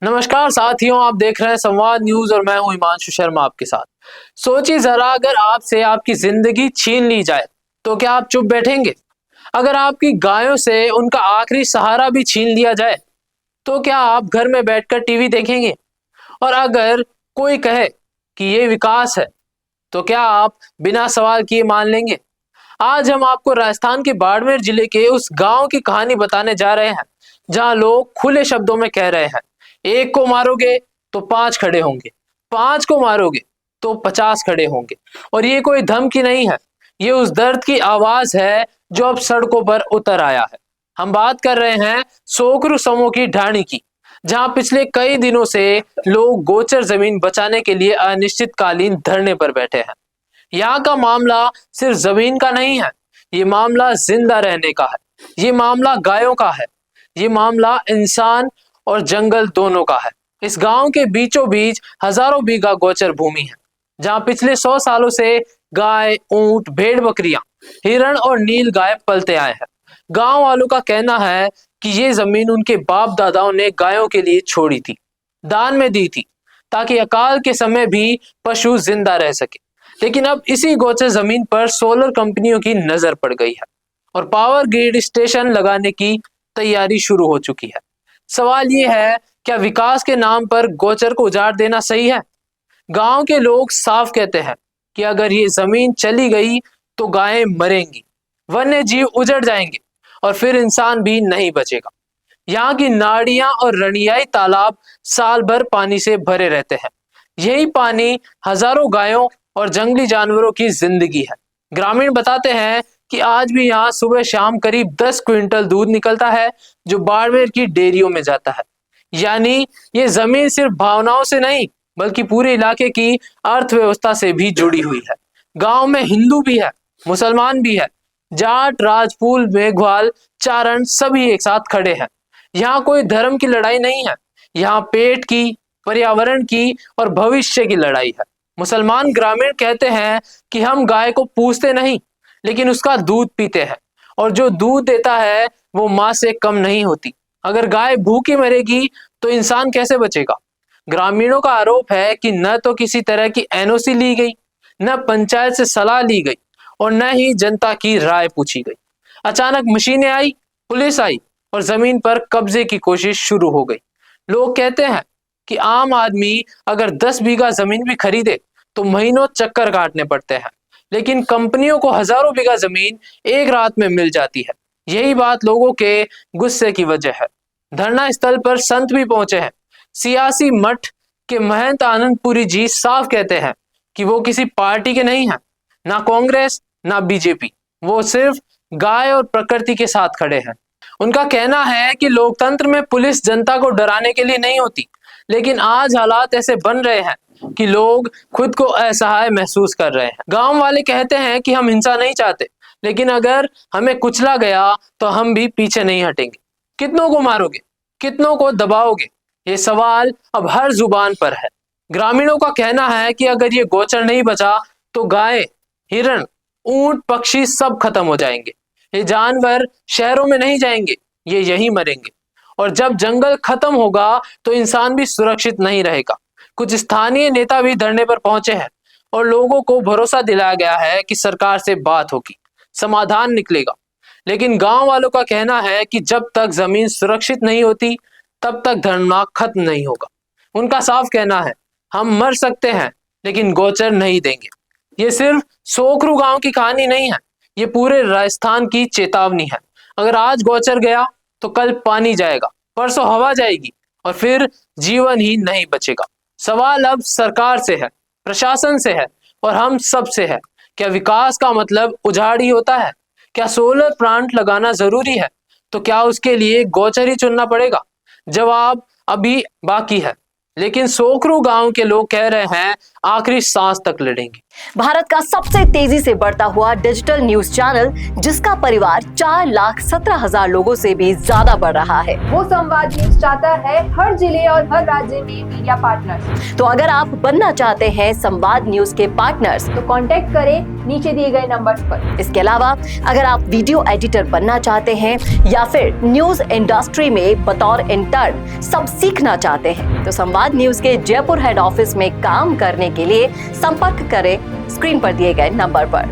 नमस्कार साथियों, आप देख रहे हैं संवाद न्यूज और मैं हूं हिमांशु शर्मा आपके साथ। सोचिए जरा, अगर आपसे आपकी जिंदगी छीन ली जाए तो क्या आप चुप बैठेंगे? अगर आपकी गायों से उनका आखिरी सहारा भी छीन लिया जाए तो क्या आप घर में बैठकर टीवी देखेंगे? और अगर कोई कहे कि ये विकास है तो क्या आप बिना सवाल किए मान लेंगे? आज हम आपको राजस्थान के बाड़मेर जिले के उस गांव की कहानी बताने जा रहे हैं जहां लोग खुले शब्दों में कह रहे हैं, एक को मारोगे तो पांच खड़े होंगे, पांच को मारोगे तो 50 खड़े होंगे। और ये कोई धमकी नहीं है, ये उस दर्द की आवाज है जो अब सड़कों पर उतर आया है। हम बात कर रहे हैं सोकरू समूह की ढाणी की, जहां पिछले कई दिनों से लोग गोचर जमीन बचाने के लिए अनिश्चितकालीन धरने पर बैठे हैं। यहाँ का मामला सिर्फ जमीन का नहीं है, ये मामला जिंदा रहने का है, ये मामला गायों का है, ये मामला इंसान और जंगल दोनों का है। इस गांव के बीचों बीच हजारों बीघा गोचर भूमि है, जहां पिछले 100 सालों से गाय, ऊंट, भेड़ बकरियां, हिरण और नील गाय पलते आए हैं। गांव वालों का कहना है कि ये जमीन उनके बाप दादाओं ने गायों के लिए छोड़ी थी, दान में दी थी, ताकि अकाल के समय भी पशु जिंदा रह सके। लेकिन अब इसी गोचर जमीन पर सोलर कंपनियों की नजर पड़ गई है और पावर ग्रिड स्टेशन लगाने की तैयारी शुरू हो चुकी है। सवाल ये है, क्या विकास के नाम पर गोचर को उजाड़ देना सही है? गांव के लोग साफ कहते हैं कि अगर ये जमीन चली गई तो गायें मरेंगी, वन्य जीव उजड़ जाएंगे और फिर इंसान भी नहीं बचेगा। यहाँ की नाड़ियां और रनियाई तालाब साल भर पानी से भरे रहते हैं। यही पानी हजारों गायों और जंगली जानवरों की जिंदगी है। ग्रामीण बताते हैं कि आज भी यहाँ सुबह शाम करीब 10 क्विंटल दूध निकलता है जो बाड़मेर की डेयरियों में जाता है। यानी ये जमीन सिर्फ भावनाओं से नहीं बल्कि पूरे इलाके की अर्थव्यवस्था से भी जुड़ी हुई है। गांव में हिंदू भी है, मुसलमान भी है, जाट, राजपूत, मेघवाल, चारण सभी एक साथ खड़े हैं। यहाँ कोई धर्म की लड़ाई नहीं है, यहाँ पेट की, पर्यावरण की और भविष्य की लड़ाई है। मुसलमान ग्रामीण कहते हैं कि हम गाय को पूजते नहीं लेकिन उसका दूध पीते हैं, और जो दूध देता है वो माँ से कम नहीं होती। अगर गाय भूखी मरेगी तो इंसान कैसे बचेगा? ग्रामीणों का आरोप है कि न तो किसी तरह की एनओसी ली गई, न पंचायत से सलाह ली गई और न ही जनता की राय पूछी गई। अचानक मशीनें आई, पुलिस आई और जमीन पर कब्जे की कोशिश शुरू हो गई। लोग कहते हैं कि आम आदमी अगर 10 बीघा जमीन भी खरीदे तो महीनों चक्कर काटने पड़ते हैं, लेकिन कंपनियों को हजारों बीघा जमीन एक रात में मिल जाती है। यही बात लोगों के गुस्से की वजह है। धरना स्थल पर संत भी पहुंचे हैं। सियासी मठ के महंत आनंदपुरी जी साफ कहते हैं कि वो किसी पार्टी के नहीं है, ना कांग्रेस ना बीजेपी, वो सिर्फ गाय और प्रकृति के साथ खड़े हैं। उनका कहना है कि लोकतंत्र में पुलिस जनता को डराने के लिए नहीं होती, लेकिन आज हालात ऐसे बन रहे हैं कि लोग खुद को असहाय महसूस कर रहे हैं। गांव वाले कहते हैं कि हम हिंसा नहीं चाहते, लेकिन अगर हमें कुचला गया तो हम भी पीछे नहीं हटेंगे। कितनों को मारोगे, कितनों को दबाओगे? ये सवाल अब हर जुबान पर है। ग्रामीणों का कहना है कि अगर ये गोचर नहीं बचा तो गाय, हिरण, ऊंट, पक्षी सब खत्म हो जाएंगे। ये जानवर शहरों में नहीं जाएंगे, ये यहीं मरेंगे। और जब जंगल खत्म होगा तो इंसान भी सुरक्षित नहीं रहेगा। कुछ स्थानीय नेता भी धरने पर पहुंचे हैं और लोगों को भरोसा दिलाया गया है कि सरकार से बात होगी, समाधान निकलेगा। लेकिन गांव वालों का कहना है कि जब तक जमीन सुरक्षित नहीं होती तब तक धरना खत्म नहीं होगा। उनका साफ कहना है, हम मर सकते हैं लेकिन गोचर नहीं देंगे। ये सिर्फ सोकरू गांव की कहानी नहीं है, ये पूरे राजस्थान की चेतावनी है। अगर आज गोचर गया तो कल पानी जाएगा, परसों हवा जाएगी और फिर जीवन ही नहीं बचेगा। सवाल अब सरकार से है, प्रशासन से है और हम सब से है। क्या विकास का मतलब उजाड़ ही होता है? क्या सोलर प्लांट लगाना जरूरी है? तो क्या उसके लिए गोचर ही चुनना पड़ेगा? जवाब अभी बाकी है, लेकिन सोकरू गांव के लोग कह रहे हैं आखिरी सांस तक लड़ेंगे। भारत का सबसे तेजी से बढ़ता हुआ डिजिटल न्यूज चैनल, जिसका परिवार 4,17,000 लोगों से भी ज्यादा बढ़ रहा है। वो संवाद न्यूज चाहता है हर जिले और हर राज्य में मीडिया पार्टनर्स। तो अगर आप बनना चाहते हैं संवाद न्यूज के पार्टनर्स, तो कांटेक्ट करें नीचे दिए गए नंबर्स पर। इसके अलावा अगर आप वीडियो एडिटर बनना चाहते हैं या फिर न्यूज इंडस्ट्री में बतौर इंटर्न सब सीखना चाहते हैं, तो संवाद न्यूज के जयपुर हेड ऑफिस में काम करने के लिए संपर्क करें स्क्रीन पर दिए गए नंबर पर।